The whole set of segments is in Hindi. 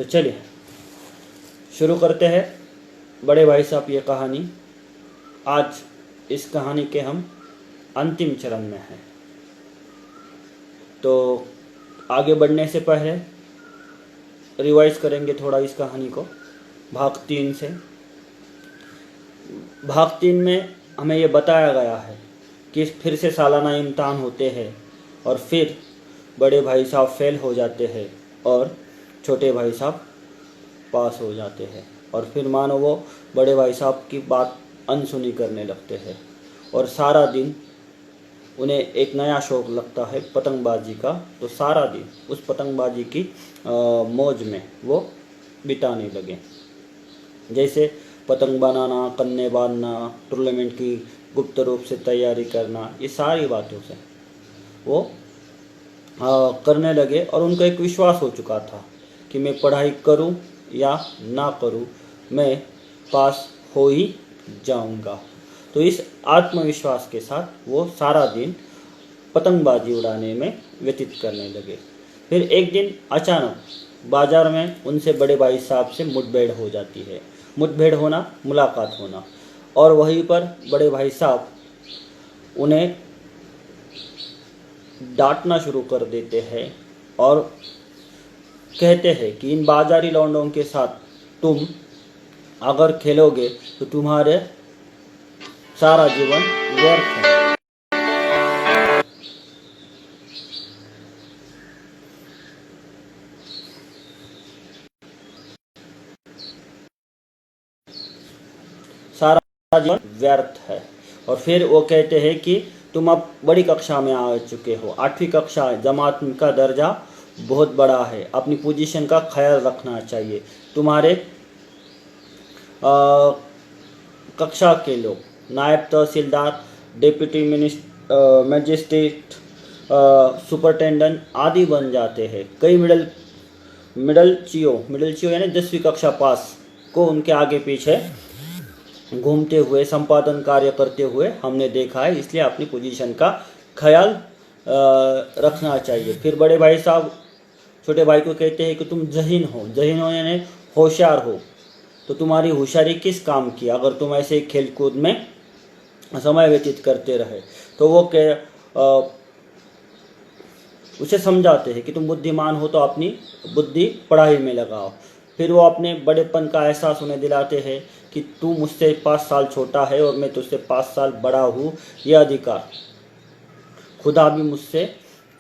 तो चलिए शुरू करते हैं बड़े भाई साहब ये कहानी। आज इस कहानी के हम अंतिम चरण में हैं। तो आगे बढ़ने से पहले रिवाइज करेंगे थोड़ा इस कहानी को भाग 3 से। भाग 3 में हमें ये बताया गया है कि फिर से सालाना इम्तिहान होते हैं और फिर बड़े भाई साहब फेल हो जाते हैं और छोटे भाई साहब पास हो जाते हैं। और फिर मानो वो बड़े भाई साहब की बात अनसुनी करने लगते हैं और सारा दिन उन्हें एक नया शौक़ लगता है पतंगबाजी का। तो सारा दिन उस पतंगबाजी की मौज में वो बिताने लगे। जैसे पतंग बनाना, कन्ने बांधना, टूर्नामेंट की गुप्त रूप से तैयारी करना, ये सारी बातों से वो करने लगे। और उनका एक विश्वास हो चुका था कि मैं पढ़ाई करूं या ना करूं, मैं पास हो ही जाऊंगा। तो इस आत्मविश्वास के साथ वो सारा दिन पतंगबाजी उड़ाने में व्यतीत करने लगे। फिर एक दिन अचानक बाजार में उनसे बड़े भाई साहब से मुठभेड़ हो जाती है। मुठभेड़ होना, मुलाकात होना, और वहीं पर बड़े भाई साहब उन्हें डांटना शुरू कर देते हैं और कहते हैं कि इन बाजारी लौंडों के साथ तुम अगर खेलोगे तो तुम्हारे सारा जीवन व्यर्थ है। सारा जीवन व्यर्थ है। और फिर वो कहते हैं कि तुम अब बड़ी कक्षा में आ चुके हो, 8वीं कक्षा, जमात का दर्जा बहुत बड़ा है, अपनी पोजीशन का ख्याल रखना चाहिए। तुम्हारे कक्षा के लोग नायब तहसीलदार, डिप्टी मजिस्ट्रेट, सुपरटेंडेंट आदि बन जाते हैं। कई मिडल चियो यानी 10वीं कक्षा पास को उनके आगे पीछे घूमते हुए, संपादन कार्य करते हुए हमने देखा है, इसलिए अपनी पोजीशन का ख्याल रखना चाहिए। फिर बड़े भाई साहब छोटे भाई को कहते हैं कि तुम जहीन हो यानी होशियार हो, तो तुम्हारी होशियारी किस काम की अगर तुम ऐसे खेलकूद में समय व्यतीत करते रहे। तो वो उसे समझाते हैं कि तुम बुद्धिमान हो तो अपनी बुद्धि पढ़ाई में लगाओ। फिर वो अपने बड़ेपन का एहसास उन्हें दिलाते हैं कि तू मुझसे 5 साल छोटा है और मैं तुझसे 5 साल बड़ा हूँ, यह अधिकार खुदा भी मुझसे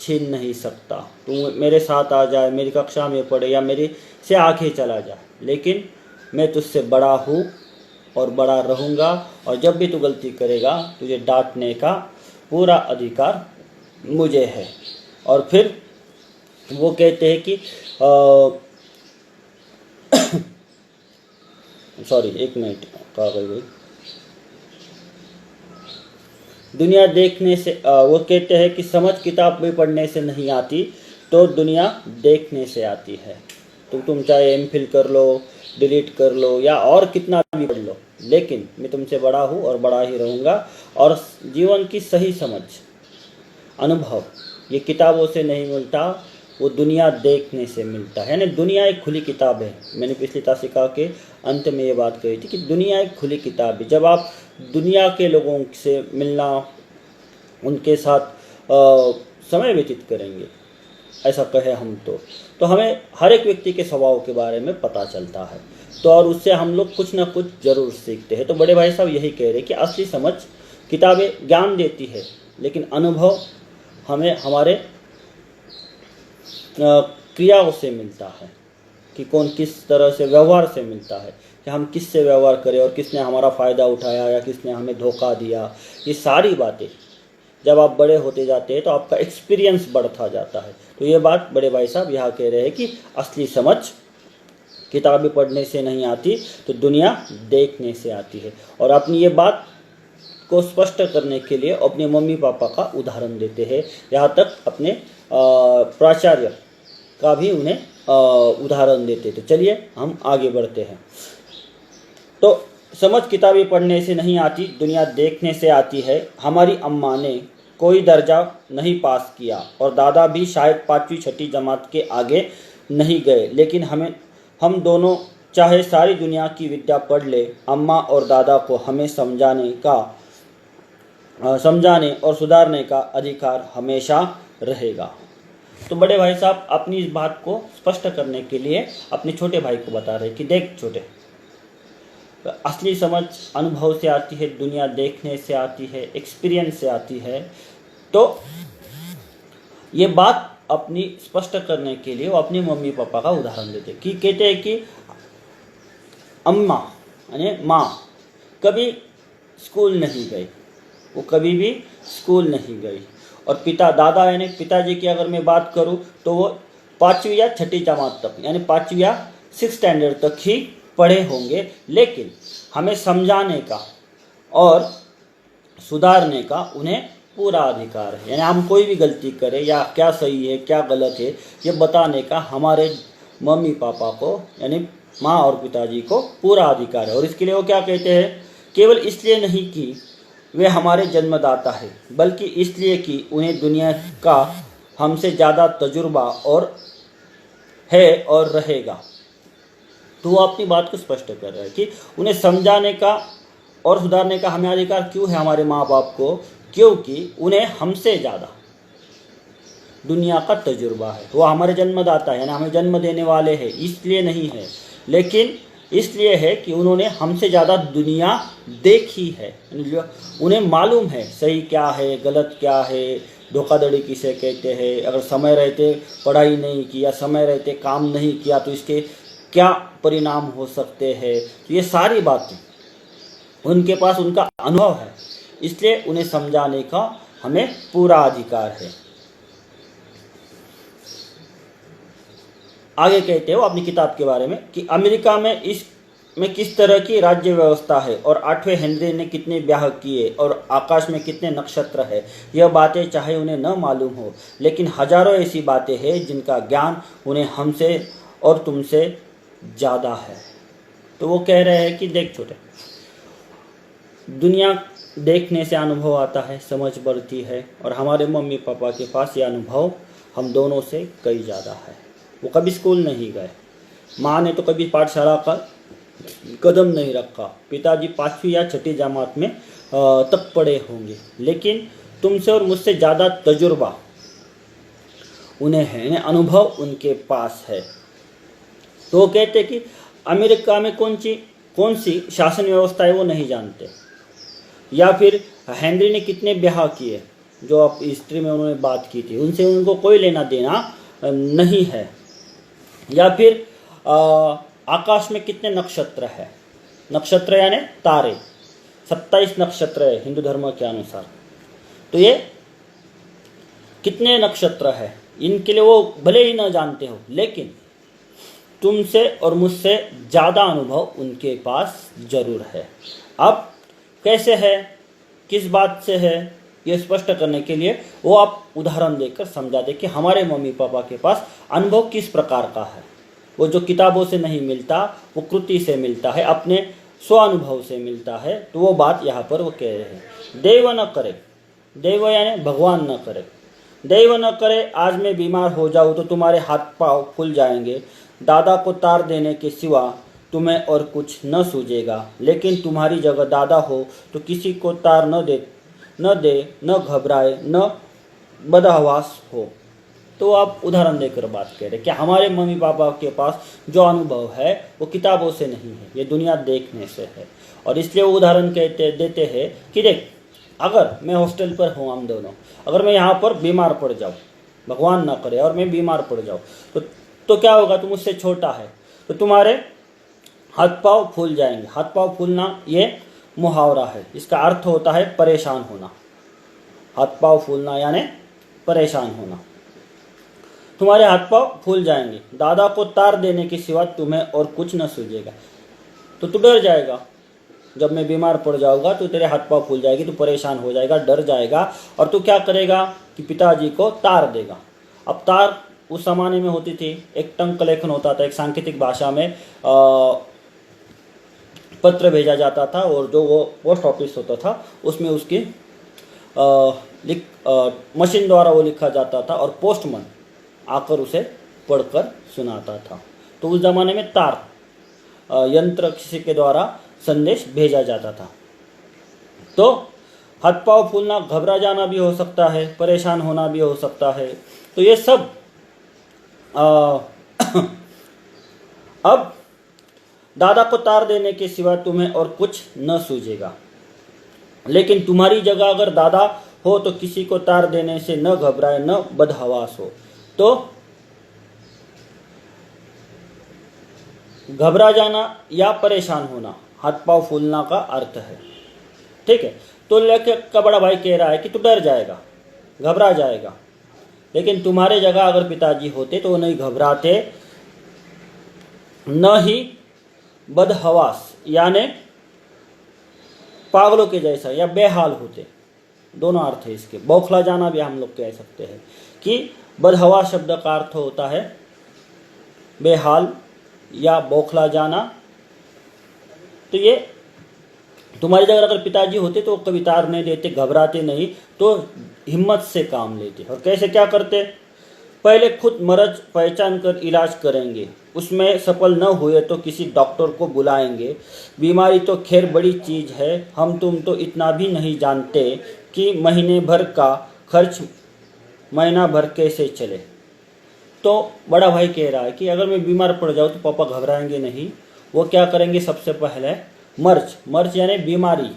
छीन नहीं सकता। तू मेरे साथ आ जाए, मेरी कक्षा में पढ़े या मेरे से आगे चला जाए, लेकिन मैं तुझसे बड़ा हूँ और बड़ा रहूँगा। और जब भी तू गलती करेगा तुझे डांटने का पूरा अधिकार मुझे है। और फिर वो कहते हैं कि सॉरी, एक मिनट कहा गई। दुनिया देखने से वो कहते हैं कि समझ किताब भी पढ़ने से नहीं आती, तो दुनिया देखने से आती है। तो तुम चाहे एमफिल कर लो, डिलीट कर लो या और कितना भी पढ़ लो, लेकिन मैं तुमसे बड़ा हूँ और बड़ा ही रहूँगा। और जीवन की सही समझ, अनुभव ये किताबों से नहीं मिलता, वो दुनिया देखने से मिलता है। यानी दुनिया एक खुली किताब है। मैंने पिछली तासिका के अंत में ये बात कही थी कि दुनिया एक खुली किताब है। जब आप दुनिया के लोगों से मिलना, उनके साथ समय व्यतीत करेंगे, ऐसा कहे हम तो हमें हर एक व्यक्ति के स्वभाव के बारे में पता चलता है। तो और उससे हम लोग कुछ ना कुछ जरूर सीखते हैं। तो बड़े भाई साहब यही कह रहे कि असली समझ किताबें ज्ञान देती है, लेकिन अनुभव हमें हमारे क्रियाओं से मिलता है कि कौन किस तरह से व्यवहार से मिलता है, कि हम किस से व्यवहार करें और किसने हमारा फ़ायदा उठाया या किसने हमें धोखा दिया। ये सारी बातें जब आप बड़े होते जाते हैं तो आपका एक्सपीरियंस बढ़ता जाता है। तो ये बात बड़े भाई साहब यहाँ कह रहे हैं कि असली समझ किताबें पढ़ने से नहीं आती, तो दुनिया देखने से आती है। और अपनी ये बात को स्पष्ट करने के लिए अपने मम्मी पापा का उदाहरण देते हैं, यहाँ तक अपने प्राचार्य का भी उन्हें उदाहरण देते। तो चलिए हम आगे बढ़ते हैं। तो समझ किताबें पढ़ने से नहीं आती, दुनिया देखने से आती है। हमारी अम्मा ने कोई दर्जा नहीं पास किया और दादा भी शायद 5वीं 6ठी जमात के आगे नहीं गए, लेकिन हम दोनों चाहे सारी दुनिया की विद्या पढ़ ले, अम्मा और दादा को हमें समझाने और सुधारने का अधिकार हमेशा रहेगा। तो बड़े भाई साहब अपनी इस बात को स्पष्ट करने के लिए अपने छोटे भाई को बता रहे कि देख छोटे, असली समझ अनुभव से आती है, दुनिया देखने से आती है, एक्सपीरियंस से आती है। तो ये बात अपनी स्पष्ट करने के लिए वो अपनी मम्मी पापा का उदाहरण देते कि कहते हैं कि अम्मा यानी माँ कभी स्कूल नहीं गई, वो कभी भी स्कूल नहीं गई। और दादा यानी पिताजी की अगर मैं बात करूँ तो वो 5वीं या 6ठी जमात तक यानी 5वीं या 6th स्टैंडर्ड तक ही पढ़े होंगे, लेकिन हमें समझाने का और सुधारने का उन्हें पूरा अधिकार है। यानी हम कोई भी गलती करें या क्या सही है क्या गलत है ये बताने का हमारे मम्मी पापा को यानी माँ और पिताजी को पूरा अधिकार है। और इसके लिए वो क्या कहते हैं, केवल इसलिए नहीं कि वे हमारे जन्मदाता है, बल्कि इसलिए कि उन्हें दुनिया का हमसे ज़्यादा तजुर्बा और है और रहेगा। तो वो अपनी बात को स्पष्ट कर रहा है कि उन्हें समझाने का और सुधारने का हमें अधिकार क्यों है हमारे माँ बाप को, क्योंकि उन्हें हमसे ज़्यादा दुनिया का तजुर्बा है। वो हमारे जन्मदाता है यानी हमें जन्म देने वाले हैं, इसलिए नहीं है, लेकिन इसलिए है कि उन्होंने हमसे ज़्यादा दुनिया देखी है, उन्हें मालूम है सही क्या है गलत क्या है, धोखाधड़ी किसे कहते हैं, अगर समय रहते पढ़ाई नहीं किया, समय रहते काम नहीं किया तो इसके क्या परिणाम हो सकते हैं। तो ये सारी बातें उनके पास उनका अनुभव है, इसलिए उन्हें समझाने का हमें पूरा अधिकार है। आगे कहते हो अपनी किताब के बारे में कि अमेरिका में किस तरह की राज्य व्यवस्था है और 8वें हेनरी ने कितने ब्याह किए और आकाश में कितने नक्षत्र है, यह बातें चाहे उन्हें न मालूम हो, लेकिन हजारों ऐसी बातें हैं जिनका ज्ञान उन्हें हमसे और तुमसे ज़्यादा है। तो वो कह रहे हैं कि देख छोटे, दुनिया देखने से अनुभव आता है, समझ बढ़ती है, और हमारे मम्मी पापा के पास ये अनुभव हम दोनों से कई ज़्यादा है। वो कभी स्कूल नहीं गए, माँ ने तो कभी पाठशाला का कदम नहीं रखा, पिताजी 5वीं या 6ठी जमात में तक पढ़े होंगे, लेकिन तुमसे और मुझसे ज़्यादा तजुर्बा उन्हें है, अनुभव उनके पास है। तो वो कहते कि अमेरिका में कौन सी शासन व्यवस्था है वो नहीं जानते, या फिर हेनरी ने कितने ब्याह किए जो आप हिस्ट्री में उन्होंने बात की थी उनसे उनको कोई लेना देना नहीं है, या फिर आकाश में कितने नक्षत्र है, नक्षत्र यानी तारे 27 नक्षत्र है हिंदू धर्म के अनुसार, तो ये कितने नक्षत्र है इनके लिए वो भले ही न जानते हो, लेकिन तुमसे और मुझसे ज़्यादा अनुभव उनके पास जरूर है। अब कैसे है, किस बात से है, ये स्पष्ट करने के लिए वो आप उदाहरण देकर समझा दे कि हमारे मम्मी पापा के पास अनुभव किस प्रकार का है। वो जो किताबों से नहीं मिलता वो कृति से मिलता है, अपने स्व अनुभव से मिलता है। तो वो बात यहाँ पर वो कह रहे हैं, दैव न करे, दैव यानी भगवान न करे, दैव न करे आज मैं बीमार हो जाऊँ तो तुम्हारे हाथ पाँव फूल जाएंगे, दादा को तार देने के सिवा तुम्हें और कुछ न सूझेगा, लेकिन तुम्हारी जगह दादा हो तो किसी को तार न दे, न घबराए, न बदहवास हो। तो आप उदाहरण देकर बात कह रहे कि हमारे मम्मी पापा के पास जो अनुभव है वो किताबों से नहीं है, ये दुनिया देखने से है। और इसलिए वो उदाहरण देते हैं कि देख, अगर मैं हॉस्टल पर हूँ, हम दोनों, अगर मैं यहाँ पर बीमार पड़ जाऊँ, भगवान ना करे, और मैं बीमार पड़ जाऊँ तो क्या होगा, तुम मुझसे छोटा है तो तुम्हारे हाथ पाँव फूल जाएंगे। हाथ पाँव फूलना ये मुहावरा है, इसका अर्थ होता है परेशान होना। हाथ पाँव फूलना यानी परेशान होना, तुम्हारे हाथ पाँव फूल जाएंगे, दादा को तार देने के सिवा तुम्हें और कुछ न सूझेगा। तो तू डर जाएगा, जब मैं बीमार पड़ जाऊंगा तो तेरे हाथ पाँव फूल जाएगी, तू परेशान हो जाएगा, डर जाएगा, और तू क्या करेगा कि पिताजी को तार देगा। अब तार उस जमाने में होती थी, एक टंक लेखन होता था, एक सांकेतिक भाषा में पत्र भेजा जाता था, और जो वो पोस्ट ऑफिस होता था उसमें उसकी मशीन द्वारा वो लिखा जाता था, और पोस्टमैन आकर उसे पढ़कर सुनाता था। तो उस ज़माने में तार यंत्र किसी के द्वारा संदेश भेजा जाता था। तो हाथ पाँव फूलना, घबरा जाना भी हो सकता है, परेशान होना भी हो सकता है। तो ये सब अब दादा को तार देने के सिवा तुम्हें और कुछ न सूझेगा। लेकिन तुम्हारी जगह अगर दादा हो तो किसी को तार देने से न घबराए, न बदहवास हो। तो घबरा जाना या परेशान होना हाथ पाँव फूलना का अर्थ है। ठीक है, तो लेकर का बड़ा भाई कह रहा है कि तू डर जाएगा, घबरा जाएगा, लेकिन तुम्हारे जगह अगर पिताजी होते तो वो नहीं घबराते, न ही बदहवास यानी पागलों के जैसा या बेहाल होते। दोनों अर्थ है इसके। बौखला जाना भी हम लोग कह सकते हैं कि बदहवास शब्द का अर्थ होता है बेहाल या बौखला जाना। तो ये तुम्हारी जगह अगर पिताजी होते तो कभी तार नहीं देते, घबराते नहीं, तो हिम्मत से काम लेते। और कैसे क्या करते? पहले खुद मर्ज पहचान कर इलाज करेंगे, उसमें सफल न हुए तो किसी डॉक्टर को बुलाएंगे। बीमारी तो खैर बड़ी चीज़ है, हम तुम तो इतना भी नहीं जानते कि महीने भर का खर्च महीना भर कैसे चले। तो बड़ा भाई कह रहा है कि अगर मैं बीमार पड़ जाऊँ तो पापा घबराएंगे नहीं। वो क्या करेंगे? सबसे पहले मर्ज यानी बीमारी,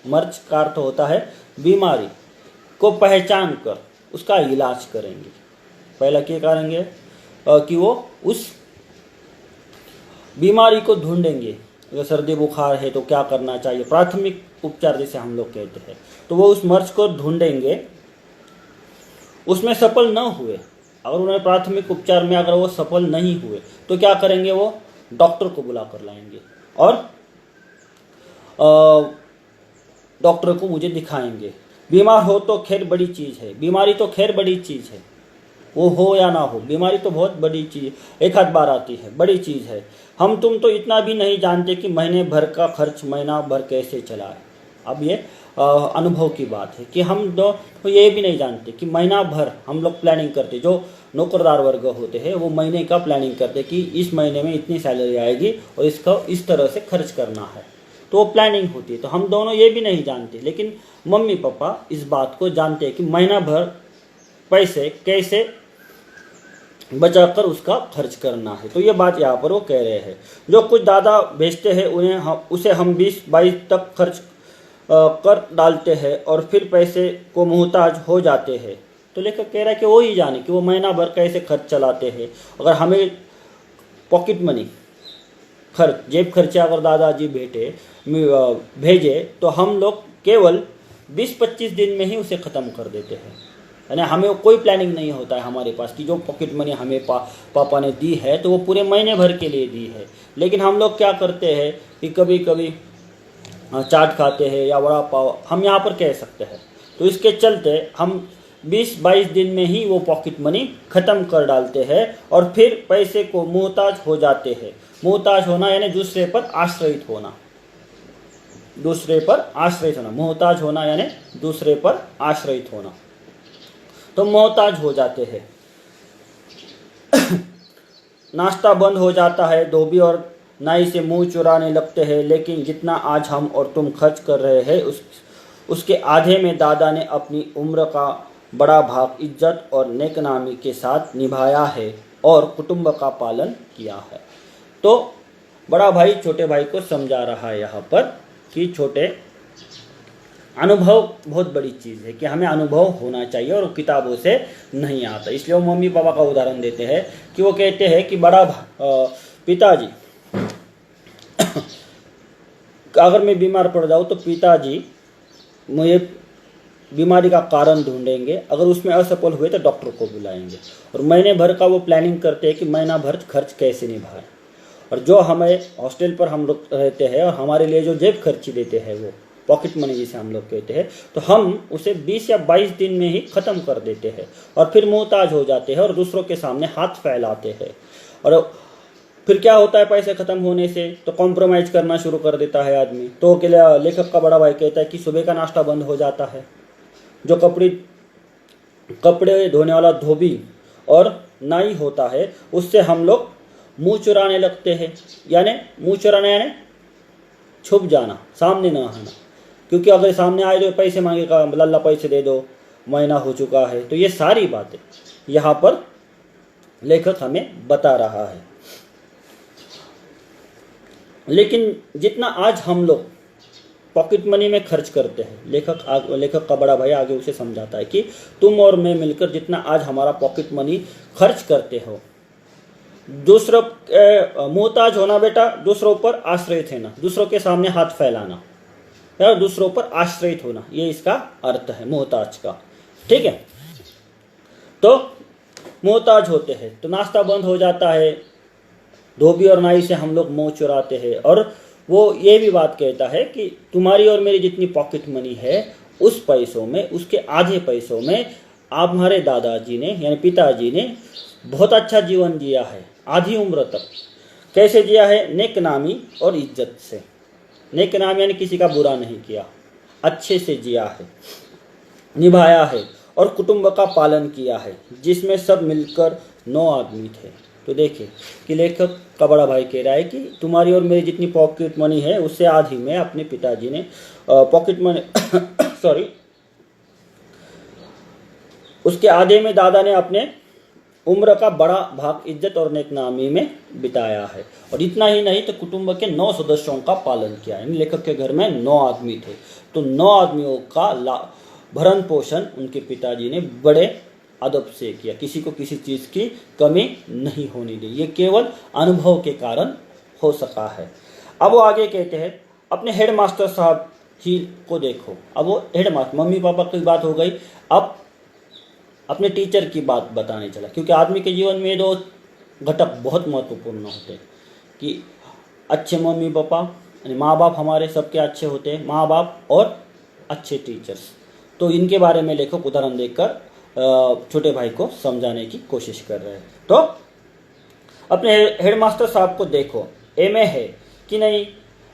मर्ज का अर्थ होता है बीमारी को पहचान कर उसका इलाज करेंगे। पहला क्या करेंगे कि वो उस बीमारी को ढूंढेंगे। अगर सर्दी बुखार है तो क्या करना चाहिए, प्राथमिक उपचार जिसे हम लोग कहते हैं। तो वो उस मर्ज को ढूंढेंगे, उसमें सफल न हुए, अगर उन्हें प्राथमिक उपचार में अगर वो सफल नहीं हुए तो क्या करेंगे? वो डॉक्टर को बुला कर लाएंगे और डॉक्टर को मुझे दिखाएंगे। बीमार हो तो खैर बड़ी चीज़ है, बीमारी तो खैर बड़ी चीज़ है, वो हो या ना हो, बीमारी तो बहुत बड़ी चीज़, एक आध बार आती है, बड़ी चीज़ है। हम तुम तो इतना भी नहीं जानते कि महीने भर का खर्च महीना भर कैसे चला है। अब ये अनुभव की बात है कि हम दो तो ये भी नहीं जानते कि महीना भर हम लोग प्लानिंग करते, जो नौकरदार वर्ग होते हैं वो महीने का प्लानिंग करते कि इस महीने में इतनी सैलरी आएगी और इसका इस तरह से खर्च करना है, तो वो प्लानिंग होती है। तो हम दोनों ये भी नहीं जानते, लेकिन मम्मी पापा इस बात को जानते हैं कि महीना भर पैसे कैसे बचाकर उसका खर्च करना है। तो ये बात यहाँ पर वो कह रहे हैं। जो कुछ दादा भेजते हैं उसे हम 20-22 तक खर्च कर डालते हैं और फिर पैसे को मोहताज हो जाते हैं। तो लेकर कह रहा है कि वो ही जाने कि वो महीना भर कैसे खर्च चलाते हैं। अगर हमें पॉकेट मनी खर्च, जेब खर्चा अगर दादाजी भेजे तो हम लोग केवल 20-25 दिन में ही उसे ख़त्म कर देते हैं। यानी हमें कोई प्लानिंग नहीं होता है हमारे पास कि जो पॉकेट मनी हमें पापा ने दी है तो वो पूरे महीने भर के लिए दी है। लेकिन हम लोग क्या करते हैं कि कभी कभी चाट खाते हैं या वड़ा पाव, हम यहाँ पर कह सकते हैं। तो इसके चलते हम 20-22 दिन में ही वो पॉकेट मनी ख़त्म कर डालते हैं और फिर पैसे को मोहताज हो जाते हैं। मोहताज होना यानी दूसरे पर आश्रित होना, दूसरे पर आश्रित होना। मोहताज होना यानी दूसरे पर आश्रित होना, तो मोहताज हो जाते हैं। नाश्ता बंद हो जाता है, धोबी और नाई से मुंह चुराने लगते हैं। लेकिन जितना आज हम और तुम खर्च कर रहे हैं उसके आधे में दादा ने अपनी उम्र का बड़ा भाग इज्जत और नेकनामी के साथ निभाया है और कुटुंब का पालन किया है। तो बड़ा भाई छोटे भाई को समझा रहा है यहाँ पर कि छोटे, अनुभव बहुत बड़ी चीज़ है कि हमें अनुभव होना चाहिए और किताबों से नहीं आता। इसलिए वो मम्मी पापा का उदाहरण देते हैं कि वो कहते हैं कि बड़ा पिताजी अगर मैं बीमार पड़ जाऊँ तो पिताजी मुझे बीमारी का कारण ढूंढेंगे, अगर उसमें असफल हुए तो डॉक्टर को बुलाएंगे और महीने भर का वो प्लानिंग करते हैं कि महीना भर खर्च कैसे निभाएं। और जो हमें हॉस्टल पर हम लोग रहते हैं और हमारे लिए जो जेब खर्ची देते हैं वो पॉकेट मनी जिसे हम लोग कहते हैं, तो हम उसे 20 या 22 दिन में ही ख़त्म कर देते हैं और फिर मोहताज हो जाते हैं और दूसरों के सामने हाथ फैलाते हैं। और फिर क्या होता है, पैसे ख़त्म होने से तो कॉम्प्रोमाइज़ करना शुरू कर देता है आदमी। तो के लिए लेखक का बड़ा भाई कहता है कि सुबह का नाश्ता बंद हो जाता है। जो कपड़े धोने वाला धोबी और नाई होता है उससे हम लोग मुंह चुराने लगते हैं, यानी मुंह चुराना यानी छुप जाना, सामने ना आना, क्योंकि अगर सामने आए तो पैसे मांगेगा, लल्ला पैसे दे दो, महीना हो चुका है। तो ये सारी बातें यहाँ पर लेखक हमें बता रहा है। लेकिन जितना आज हम लोग पॉकेट मनी में खर्च करते हैं, लेखक का बड़ा भाई आगे उसे समझाता है कि तुम और मैं मिलकर जितना आज हमारा पॉकेट मनी खर्च करते हो, दूसरों मोहताज होना बेटा, दूसरों पर आश्रित है ना, दूसरों के सामने हाथ फैलाना या दूसरों पर आश्रित होना, ये इसका अर्थ है मोहताज का। ठीक है, तो मोहताज होते हैं तो नाश्ता बंद हो जाता है, धोबी और नाई से हम लोग मुंह चुराते हैं, और वो ये भी बात कहता है कि तुम्हारी और मेरी जितनी पॉकेट मनी है उस पैसों में, उसके आधे पैसों में आप हमारे दादाजी ने यानी पिताजी ने बहुत अच्छा जीवन जिया है, आधी उम्र तक। कैसे जिया है? नेक नामी और इज्जत से। नेक नामी यानी किसी का बुरा नहीं किया, अच्छे से जिया है, निभाया है, और कुटुंब का पालन किया है, जिसमें सब मिलकर 9 आदमी थे। तो देखिए कि लेखक का बड़ा भाई कह रहा है कि तुम्हारी और मेरी जितनी पॉकेट मनी है उससे आधी में अपने पिताजी ने पॉकेट मनी सॉरी उसके आधे में दादा ने अपने उम्र का बड़ा भाग इज्जत और नेकनामी में बिताया है। और इतना ही नहीं तो कुटुंब के 9 सदस्यों का पालन किया है। लेखक के घर में 9 आदमी थे, तो 9 आदमियों का भरण पोषण उनके पिताजी ने बड़े अदब से किया, किसी को किसी चीज़ की कमी नहीं होने दी। ये केवल अनुभव के कारण हो सका है। अब वो आगे कहते हैं अपने हेडमास्टर साहब जी को देखो। अब वो हेडमास्टर, मम्मी पापा की बात हो गई, अब अपने टीचर की बात बताने चला, क्योंकि आदमी के जीवन में 2 घटक बहुत महत्वपूर्ण होते हैं कि अच्छे मम्मी पापा यानी माँ बाप हमारे सबके अच्छे होते हैं, माँ बाप और अच्छे टीचर्स। तो इनके बारे में लेखक उदाहरण देकर छोटे भाई को समझाने की कोशिश कर रहे हैं। तो अपने हेडमास्टर साहब को देखो, एमए है कि नहीं,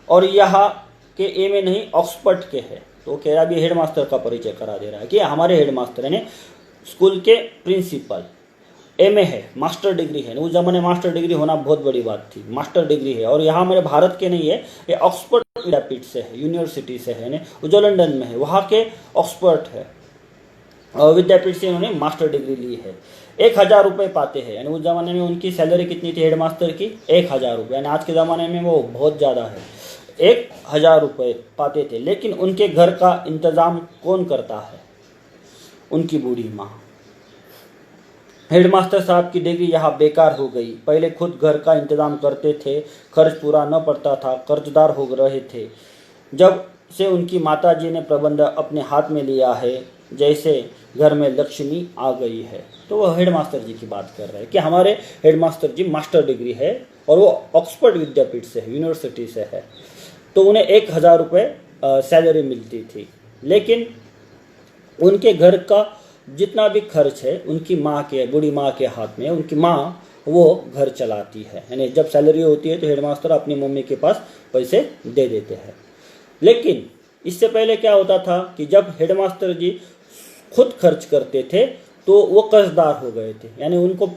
और यहाँ के एमए नहीं ऑक्सफोर्ड के है। तो कह रहा भी हेडमास्टर का परिचय करा दे रहा है कि हमारे हेडमास्टर यानी स्कूल के प्रिंसिपल एमए है, मास्टर डिग्री है। उस जमाने मास्टर डिग्री होना बहुत बड़ी बात थी, मास्टर डिग्री है। और यहाँ हमारे भारत के नहीं है, ये ऑक्सफोर्ड विद्यापीठ से है, यूनिवर्सिटी से है, जो लंदन में है, वहाँ के ऑक्सफोर्ड है विद्यापीठ से इन्होंने मास्टर डिग्री ली है। 1000 रुपये पाते हैं, यानी उस ज़माने में उनकी सैलरी कितनी थी हेडमास्टर की? 1000 रुपये, यानी आज के ज़माने में वो बहुत ज़्यादा है। 1000 रुपये पाते थे, लेकिन उनके घर का इंतज़ाम कौन करता है? उनकी बूढ़ी माँ। हेडमास्टर साहब की डिग्री यहाँ बेकार हो गई। पहले खुद घर का इंतज़ाम करते थे, खर्च पूरा न पड़ता था, कर्जदार हो रहे थे। जब से उनकी माताजी ने प्रबंध अपने हाथ में लिया है, जैसे घर में लक्ष्मी आ गई है। तो वो हेडमास्टर जी की बात कर रहे हैं कि हमारे हेडमास्टर जी मास्टर डिग्री है और वो ऑक्सफोर्ड विद्यापीठ से है, यूनिवर्सिटी से है। तो उन्हें 1000 रुपये सैलरी मिलती थी, लेकिन उनके घर का जितना भी खर्च है उनकी माँ के, बूढ़ी माँ के हाथ में। उनकी माँ वो घर चलाती है, यानी जब सैलरी होती है तो हेडमास्टर अपनी मम्मी के पास पैसे दे देते हैं। लेकिन इससे पहले क्या होता था कि जब हेडमास्टर जी खुद खर्च करते थे तो वो कर्जदार हो गए थे, यानी उनको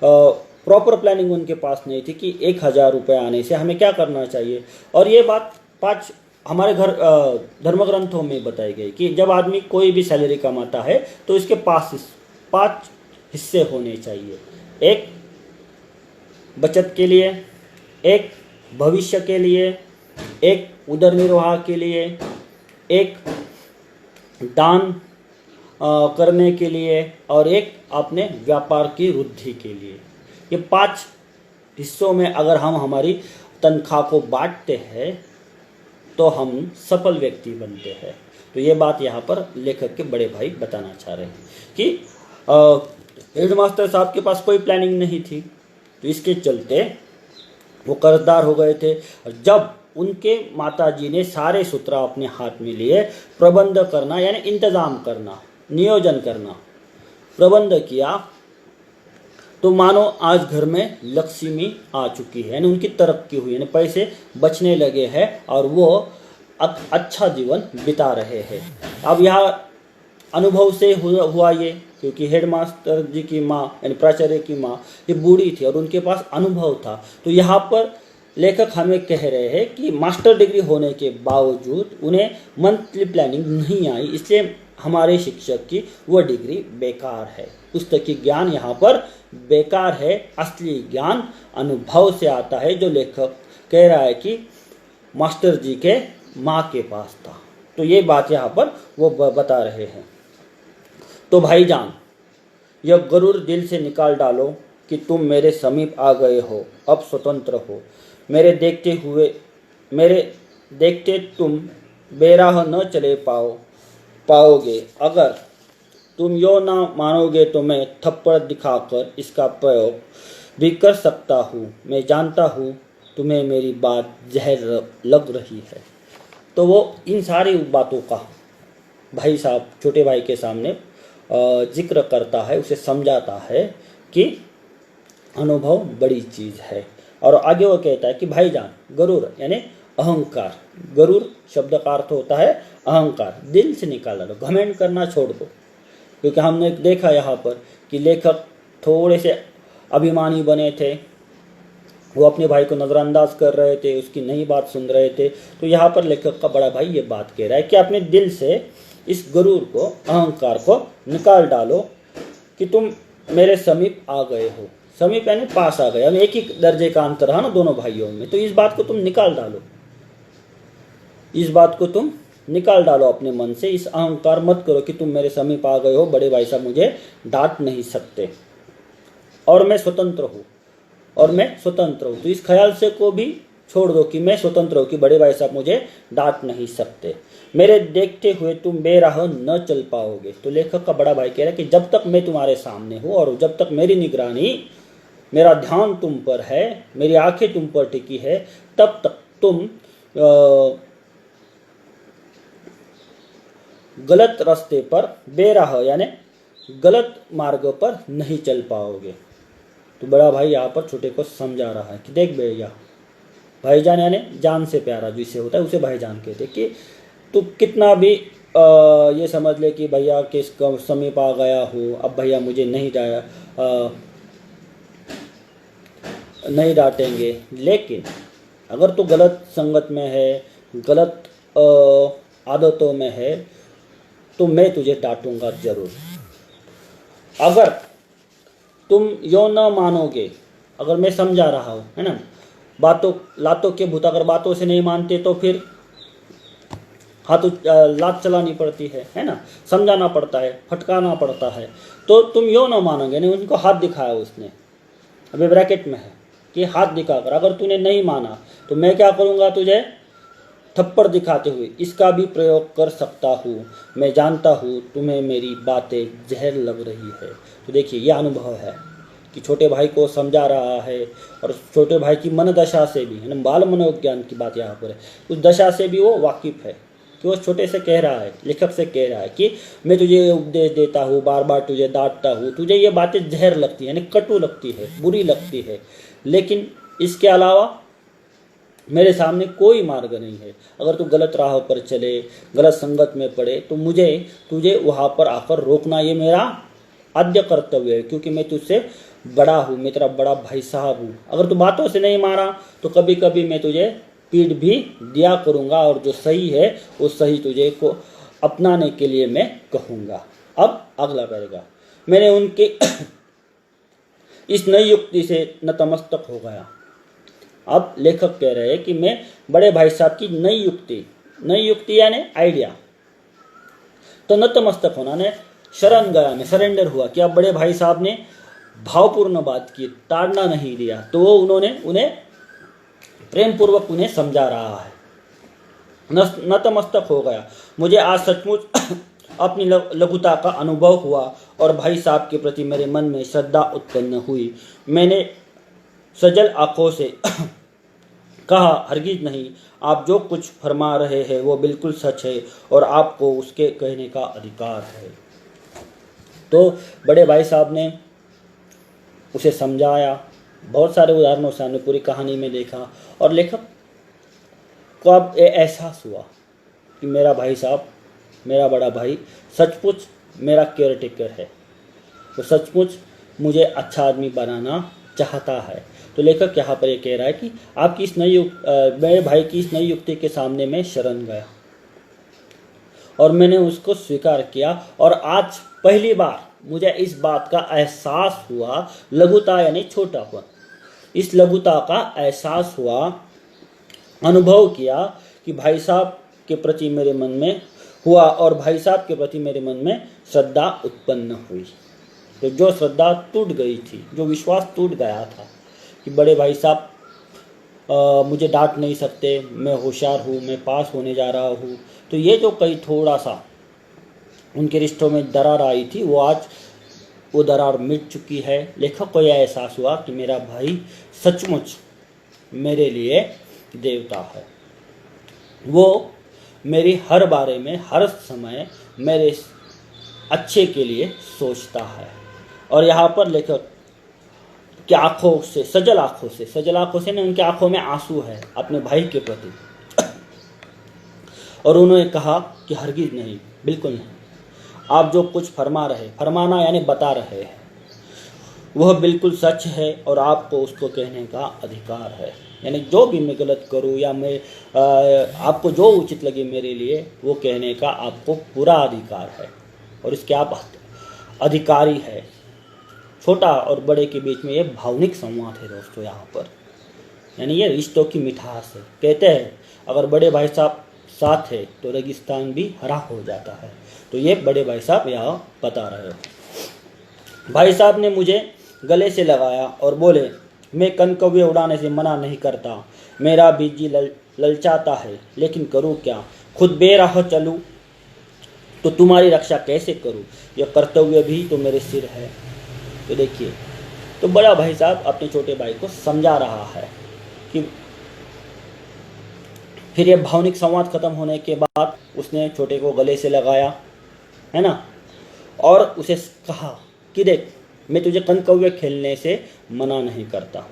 प्रॉपर प्लानिंग उनके पास नहीं थी कि 1000 रुपये आने से हमें क्या करना चाहिए। और ये बात 5 हमारे घर धर्म ग्रंथों में बताई गई कि जब आदमी कोई भी सैलरी कमाता है तो इसके पास 5 हिस्से होने चाहिए। एक बचत के लिए, एक भविष्य के लिए, एक उदर निर्वाह के लिए, एक दान करने के लिए, और एक अपने व्यापार की वृद्धि के लिए। ये 5 हिस्सों में अगर हम हमारी तनख्वाह को बांटते हैं तो हम सफल व्यक्ति बनते हैं। तो ये बात यहाँ पर लेखक के बड़े भाई बताना चाह रहे हैं कि हेडमास्टर साहब के पास कोई प्लानिंग नहीं थी, तो इसके चलते वो कर्जदार हो गए थे। और जब उनके माताजी ने सारे सूत्र अपने हाथ में लिए, प्रबंध करना यानी इंतज़ाम करना, नियोजन करना, प्रबंध किया, तो मानो आज घर में लक्ष्मी आ चुकी है, यानी उनकी तरक्की हुई, यानी पैसे बचने लगे हैं और वो अब अच्छा जीवन बिता रहे हैं। अब यहाँ अनुभव से हुआ ये, क्योंकि हेडमास्टर जी की माँ यानी प्राचार्य की माँ ये बूढ़ी थी और उनके पास अनुभव था। तो यहाँ पर लेखक हमें कह रहे हैं कि मास्टर डिग्री होने के बावजूद उन्हें मंथली प्लानिंग नहीं आई, इसलिए हमारे शिक्षक की वो डिग्री बेकार है। पुस्तकी ज्ञान यहाँ पर बेकार है। असली ज्ञान अनुभव से आता है, जो लेखक कह रहा है कि मास्टर जी के माँ के पास था। तो ये बात यहाँ पर वो बता रहे हैं। तो भाईजान, यह गरूर दिल से निकाल डालो कि तुम मेरे समीप आ गए हो, अब स्वतंत्र हो। मेरे देखते तुम बेराह न चले पाओगे। अगर तुम यो ना मानोगे तो मैं थप्पड़ दिखाकर इसका प्रयोग भी कर सकता हूँ। मैं जानता हूँ तुम्हें मेरी बात जहर लग रही है। तो वो इन सारी बातों का भाई साहब छोटे भाई के सामने जिक्र करता है, उसे समझाता है कि अनुभव बड़ी चीज़ है। और आगे वो कहता है कि भाईजान, गरूर यानी अहंकार, गरूर शब्द का अर्थ होता है अहंकार, दिल से निकाल लो, घमंड करना छोड़ दो। क्योंकि हमने देखा यहाँ पर कि लेखक थोड़े से अभिमानी बने थे, वो अपने भाई को नज़रअंदाज कर रहे थे, उसकी नई बात सुन रहे थे। तो यहाँ पर लेखक का बड़ा भाई ये बात कह रहा है कि अपने दिल से इस गरूर को, अहंकार को निकाल डालो कि तुम मेरे समीप आ गए हो। समीप यानी पास आ गए, हम एक ही दर्जे का अंतर है ना दोनों भाइयों में। तो इस बात को तुम निकाल डालो, इस बात को तुम निकाल डालो अपने मन से। इस अहंकार मत करो कि तुम मेरे समीप आ गए हो, बड़े भाई साहब मुझे डांट नहीं सकते और मैं स्वतंत्र हूँ, और मैं स्वतंत्र हूँ। तो इस ख्याल से को भी छोड़ दो कि मैं स्वतंत्र हूँ, कि बड़े भाई साहब मुझे डांट नहीं सकते। मेरे देखते हुए तुम बेराह न चल पाओगे। तो लेखक का बड़ा भाई कह रहा है कि जब तक मैं तुम्हारे सामने हूँ और जब तक मेरी निगरानी, मेरा ध्यान तुम पर है, मेरी आंखें तुम पर टिकी है, तब तक तुम गलत रास्ते पर, बेराह यानी गलत मार्ग पर नहीं चल पाओगे। तो बड़ा भाई यहाँ पर छोटे को समझा रहा है कि देख भैया, भाईजान यानी जान से प्यारा जिसे होता है उसे भाईजान कहते, कि तू कितना भी ये समझ ले कि भैया के समीप आ गया हूँ, अब भैया मुझे नहीं डांटेंगे, लेकिन अगर तू गलत संगत में है, गलत आदतों में है, तो मैं तुझे डांटूंगा जरूर। अगर तुम यो न मानोगे, अगर मैं समझा रहा हूँ, है ना, बातों लातों के भूत, अगर बातों से नहीं मानते तो फिर हाथों लात चलानी पड़ती है ना, समझाना पड़ता है, फटकाना पड़ता है। तो तुम यो न मानोगे, नहीं, उनको हाथ दिखाया उसने, अभी ब्रैकेट में है कि हाथ दिखाकर, अगर तूने नहीं माना तो मैं क्या करूँगा, तुझे थप्पड़ दिखाते हुए इसका भी प्रयोग कर सकता हूँ। मैं जानता हूँ तुम्हें मेरी बातें जहर लग रही है। तो देखिए ये अनुभव है कि छोटे भाई को समझा रहा है, और छोटे भाई की मन दशा से भी, है ना, बाल मनोविज्ञान की बात यहाँ पर है, उस दशा से भी वो वाकिफ है कि वो छोटे से कह रहा है, लेखक से कह रहा है कि मैं तुझे उपदेश देता हूँ, बार बार तुझे डांटता हूँ, तुझे ये बातें जहर लगती है, यानी कटु लगती है, बुरी लगती है, लेकिन इसके अलावा मेरे सामने कोई मार्ग नहीं है। अगर तू गलत राह पर चले, गलत संगत में पड़े, तो मुझे तुझे वहाँ पर आकर रोकना ये मेरा आद्य कर्तव्य है, क्योंकि मैं तुझसे बड़ा हूँ, मैं तेरा बड़ा भाई साहब हूँ। अगर तू बातों से नहीं मारा तो कभी कभी मैं तुझे पीठ भी दिया करूँगा, और जो सही है वो सही तुझे को अपनाने के लिए मैं कहूँगा। अब अगला करेगा, मैंने उनके इस नई युक्ति से नतमस्तक हो गया। अब लेखक कह रहे हैं कि मैं बड़े भाई साहब की नई युक्ति यानी आइडिया, तो नतमस्तक होना ने शरण गया, मैं सरेंडर हुआ कि अब बड़े भाई साहब ने भावपूर्ण बात की, ताड़ना नहीं दिया, तो वो उन्हें प्रेम पूर्वक उन्हें समझा रहा है। नतमस्तक हो गया। मुझे आज सचमुच अपनी लघुता का अनुभव हुआ और भाई साहब के प्रति मेरे मन में श्रद्धा उत्पन्न हुई। मैंने सजल आंखों से कहा, हरगिज नहीं, आप जो कुछ फरमा रहे हैं वो बिल्कुल सच है और आपको उसके कहने का अधिकार है। तो बड़े भाई साहब ने उसे समझाया, बहुत सारे उदाहरणों से हमने पूरी कहानी में देखा, और लेखक को अब एहसास हुआ कि मेरा भाई साहब, मेरा बड़ा भाई सचमुच मेरा केयर टेकर है, वो सचमुच मुझे अच्छा आदमी बनाना चाहता है। तो लेखक यहाँ पर ये कह रहा है कि आपकी इस नई मेरे भाई की इस नई युक्ति के सामने मैं शरण गया और मैंने उसको स्वीकार किया, और आज पहली बार मुझे इस बात का एहसास हुआ, लघुता यानी छोटापन, इस लघुता का एहसास हुआ, अनुभव किया कि भाई साहब के प्रति मेरे मन में हुआ, और भाई साहब के प्रति मेरे मन में श्रद्धा उत्पन्न हुई। तो जो श्रद्धा टूट गई थी, जो विश्वास टूट गया था कि बड़े भाई साहब मुझे डांट नहीं सकते, मैं होशियार हूँ, मैं पास होने जा रहा हूँ, तो ये जो कहीं थोड़ा सा उनके रिश्तों में दरार आई थी, वो आज वो दरार मिट चुकी है। लेखक को यह एहसास हुआ कि मेरा भाई सचमुच मेरे लिए देवता है, वो मेरी हर बारे में हर समय मेरे अच्छे के लिए सोचता है। और यहाँ पर लेखक की आंखों से, सजल आंखों से ना, उनकी आंखों में आंसू है अपने भाई के प्रति, और उन्होंने कहा कि हरगिज नहीं, बिल्कुल नहीं, आप जो कुछ फरमाना यानी बता रहे हैं वह बिल्कुल सच है, और आपको उसको कहने का अधिकार है। यानी जो भी मैं गलत करूं या मैं आपको जो उचित लगे मेरे लिए, वो कहने का आपको पूरा अधिकार है, और इसके आप अधिकारी है। छोटा और बड़े के बीच में ये भावनिक संवाद है दोस्तों यहाँ पर, यानी ये रिश्तों की मिठास है। कहते हैं अगर बड़े भाई साहब साथ है तो रेगिस्तान भी हरा हो जाता है, तो ये बड़े भाई साहब यहाँ बता रहे हो। भाई साहब ने मुझे गले से लगाया और बोले, मैं कनकव्य उड़ाने से मना नहीं करता, मेरा बीज जी ललचाता है, लेकिन करूँ क्या, खुद बेराह चलूँ तो तुम्हारी रक्षा कैसे करूँ, यह कर्तव्य भी तो मेरे सिर है। तो देखिए, तो बड़ा भाई साहब अपने छोटे भाई को समझा रहा है कि फिर ये भावनिक संवाद खत्म होने के बाद उसने छोटे को गले से लगाया, है ना, और उसे कहा कि देख, मैं तुझे कनकव्य खेलने से मना नहीं करता,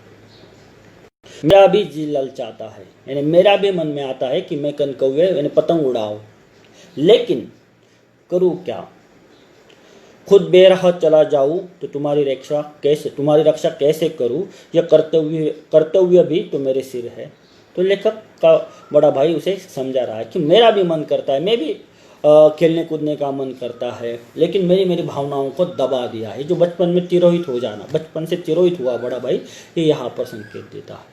मेरा भी जी ललचाता है, यानी मेरा भी मन में आता है कि मैं कनकव्य यानी पतंग उड़ाऊं, लेकिन करूं क्या, खुद बेराह चला जाऊं तो तुम्हारी रक्षा कैसे करूं, यह कर्तव्य भी तो मेरे सिर है। तो लेखक का बड़ा भाई उसे समझा रहा है कि मेरा भी मन करता है, मैं भी खेलने कूदने का मन करता है, लेकिन मेरी भावनाओं को दबा दिया है। जो बचपन में तिरोहित हो जाना, बचपन से तिरोहित हुआ बड़ा भाई, ये यहाँ पर संकेत देता है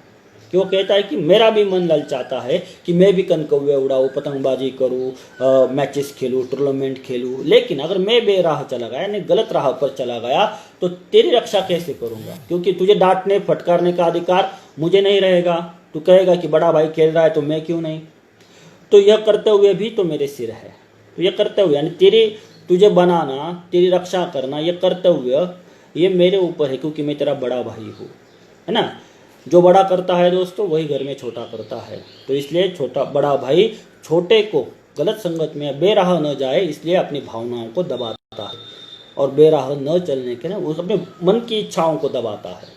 कि वो कहता है कि मेरा भी मन ललचाता है कि मैं भी कनकव्य उड़ाऊँ, पतंगबाजी करूँ, मैचेस खेलूँ, टूर्नामेंट खेलूँ, लेकिन अगर मैं बेराह चला गया यानी गलत राह पर चला गया तो तेरी रक्षा कैसे करूँगा, क्योंकि तुझे डांटने फटकारने का अधिकार मुझे नहीं रहेगा। तू कहेगा कि बड़ा भाई खेल रहा है तो मैं क्यों नहीं। तो यह कर्तव्य भी तो मेरे सिर है। तो यह कर्तव्य यानी तुझे बनाना, तेरी रक्षा करना, यह कर्तव्य ये मेरे ऊपर है, क्योंकि मैं तेरा बड़ा भाई हूँ, है ना। जो बड़ा करता है दोस्तों वही घर में छोटा करता है। तो इसलिए बड़ा भाई छोटे को गलत संगत में बेराह न जाए, इसलिए अपनी भावनाओं को दबाता है, और बेराह न चलने के ना वो अपने मन की इच्छाओं को दबाता है।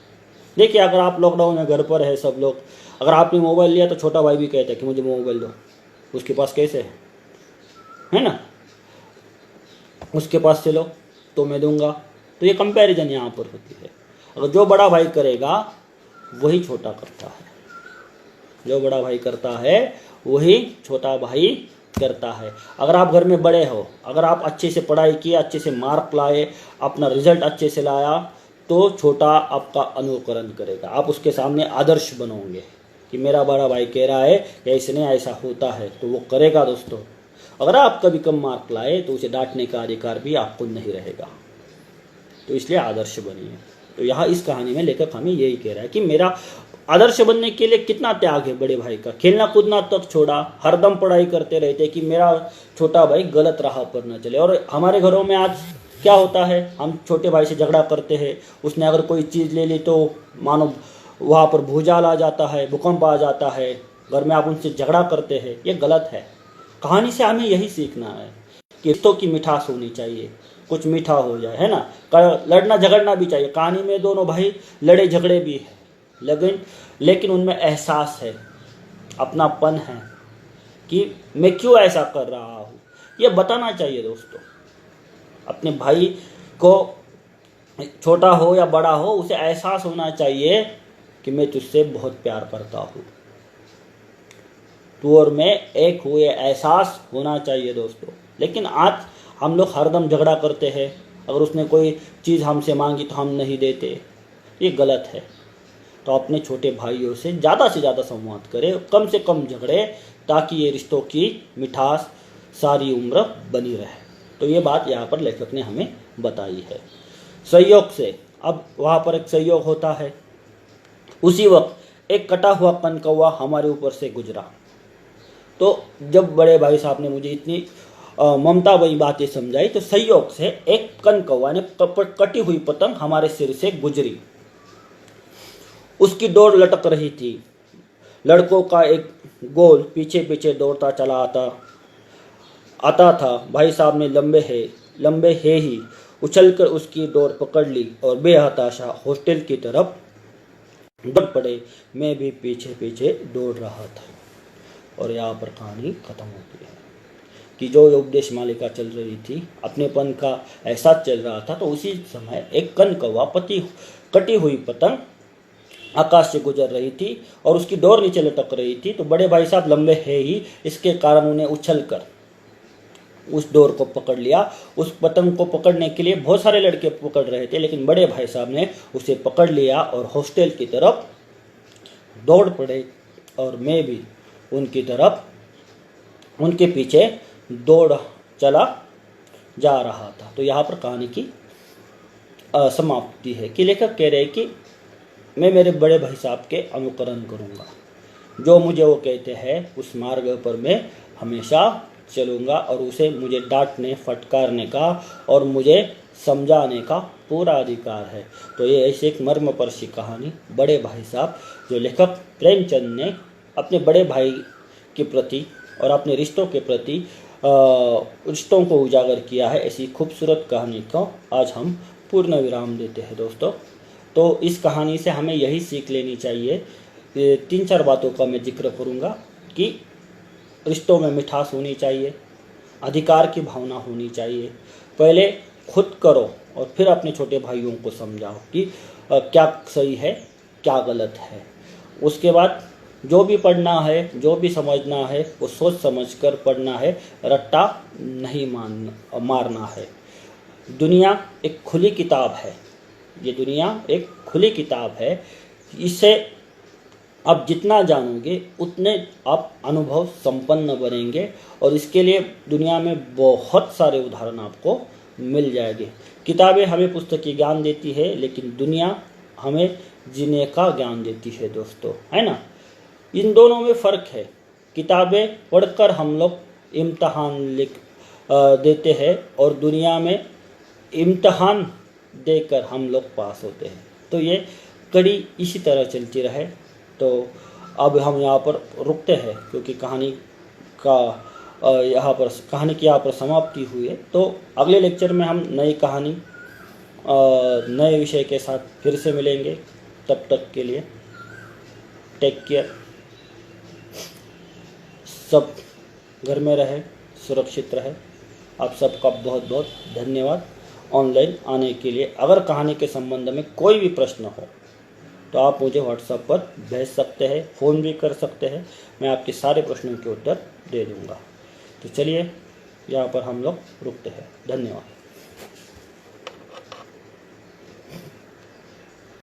देखिए, अगर आप लॉकडाउन में घर पर है सब लोग, अगर आपने मोबाइल लिया तो छोटा भाई भी कहता है कि मुझे मोबाइल दो, उसके पास कैसे है ना, उसके पास से लो तो मैं दूंगा। तो ये कंपैरिजन यहाँ पर होती है। अगर जो बड़ा भाई करेगा वही छोटा करता है, जो बड़ा भाई करता है वही छोटा भाई करता है। अगर आप घर में बड़े हो, अगर आप अच्छे से पढ़ाई किए, अच्छे से मार्क लाए, अपना रिजल्ट अच्छे से लाया, तो छोटा आपका अनुकरण करेगा, आप उसके सामने आदर्श बनोगे कि मेरा बड़ा भाई कह रहा है कि इसने ऐसा होता है, तो वो करेगा दोस्तों। अगर आप कभी कम मार्क लाए तो उसे डांटने का अधिकार भी आपको नहीं रहेगा। तो इसलिए आदर्श बनिए। तो यहाँ इस कहानी में लेखक हमें यही कह रहा है कि मेरा आदर्श बनने के लिए कितना त्याग है बड़े भाई का, खेलना कूदना तक छोड़ा, हरदम पढ़ाई करते रहते कि मेरा छोटा भाई गलत राह पर न चले। और हमारे घरों में आज क्या होता है, हम छोटे भाई से झगड़ा करते हैं, उसने अगर कोई चीज़ ले ली तो मानो वहाँ पर भूचाल आ जाता है, भूकंप आ जाता है, घर में आप उनसे झगड़ा करते हैं, ये गलत है। कहानी से हमें यही सीखना है कि रिश्तों की मिठास होनी चाहिए, कुछ मीठा हो जाए, है ना। लड़ना झगड़ना भी चाहिए, कहानी में दोनों भाई लड़े झगड़े भी है, लेकिन उनमें एहसास है, अपनापन है कि मैं क्यों ऐसा कर रहा हूँ, ये बताना चाहिए दोस्तों। अपने भाई को, छोटा हो या बड़ा हो, उसे एहसास होना चाहिए कि मैं तुझसे बहुत प्यार करता हूँ, तू और मैं एक हुए, एहसास होना चाहिए दोस्तों। लेकिन आज हम लोग हरदम झगड़ा करते हैं, अगर उसने कोई चीज़ हमसे मांगी तो हम नहीं देते, ये गलत है। तो अपने छोटे भाइयों से ज़्यादा संवाद करें, कम से कम झगड़े, ताकि ये रिश्तों की मिठास सारी उम्र बनी रहे। तो ये बात यहाँ पर लेखक ने हमें बताई है। संयोग से, अब वहाँ पर एक संयोग होता है, उसी वक्त एक कटा हुआ कनकौवा हमारे ऊपर से गुजरा। तो जब बड़े भाई साहब ने मुझे इतनी ममता भरी बातें समझाई, तो संयोग से एक कनकौवा ने कटी हुई पतंग हमारे सिर से गुजरी। उसकी डोर लटक रही थी। लड़कों का एक गोल पीछे पीछे दौड़ता चला आता था। भाई साहब ने लंबे है ही उछलकर उसकी डोर पकड़ ली और बेहताशा हॉस्टल की तरफ दौड़ पड़े। मैं भी पीछे पीछे दौड़ रहा था। और यहाँ पर कहानी खत्म होती है कि जो उपदेश मालिका चल रही थी, अपनेपन का एहसास चल रहा था, तो उसी समय एक कनकौवा कटी हुई पतंग आकाश से गुजर रही थी और उसकी डोर नीचे लटक रही थी। तो बड़े भाई साहब लंबे है ही, इसके कारण उन्हें उछलकर उस डोर को पकड़ लिया। उस पतंग को पकड़ने के लिए बहुत सारे लड़के पकड़ रहे थे, लेकिन बड़े भाई साहब ने उसे पकड़ लिया और हॉस्टल की तरफ दौड़ पड़े। और मैं भी उनकी तरफ, उनके पीछे दौड़ चला जा रहा था। तो यहाँ पर कहानी की समाप्ति है कि लेखक कह रहे कि मैं मेरे बड़े भाई साहब के अनुकरण करूँगा, जो मुझे वो कहते हैं उस मार्ग पर मैं हमेशा चलूँगा, और उसे मुझे डांटने फटकारने का और मुझे समझाने का पूरा अधिकार है। तो ये ऐसी एक मर्मस्पर्शी कहानी बड़े भाई साहब, जो लेखक प्रेमचंद ने अपने बड़े भाई के प्रति और अपने रिश्तों के प्रति रिश्तों को उजागर किया है, ऐसी खूबसूरत कहानी को आज हम पूर्ण विराम देते हैं दोस्तों। तो इस कहानी से हमें यही सीख लेनी चाहिए। 3-4 बातों का मैं जिक्र करूँगा कि रिश्तों में मिठास होनी चाहिए, अधिकार की भावना होनी चाहिए। पहले खुद करो और फिर अपने छोटे भाइयों को समझाओ कि क्या सही है क्या गलत है। उसके बाद जो भी पढ़ना है, जो भी समझना है, वो सोच समझ कर पढ़ना है, रट्टा नहीं मारना है। दुनिया एक खुली किताब है, ये दुनिया एक खुली किताब है। इससे आप जितना जानोगे उतने आप अनुभव संपन्न बनेंगे, और इसके लिए दुनिया में बहुत सारे उदाहरण आपको मिल जाएंगे। किताबें हमें पुस्तकीय ज्ञान देती है, लेकिन दुनिया हमें जीने का ज्ञान देती है दोस्तों, है ना। इन दोनों में फ़र्क है। किताबें पढ़कर हम लोग इम्तहान देते हैं, और दुनिया में इम्तहान देकर हम लोग पास होते हैं। तो ये कड़ी इसी तरह चलती रहे। तो अब हम यहाँ पर रुकते हैं, क्योंकि कहानी की यहाँ पर समाप्ति हुई है। तो अगले लेक्चर में हम नई कहानी नए विषय के साथ फिर से मिलेंगे। तब तक के लिए टेक केयर, सब घर में रहे, सुरक्षित रहे। आप सबका बहुत बहुत धन्यवाद ऑनलाइन आने के लिए। अगर कहानी के संबंध में कोई भी प्रश्न हो तो आप मुझे व्हाट्सएप पर भेज सकते हैं, फ़ोन भी कर सकते हैं, मैं आपके सारे प्रश्नों के उत्तर दे दूंगा। तो चलिए यहाँ पर हम लोग रुकते हैं। धन्यवाद।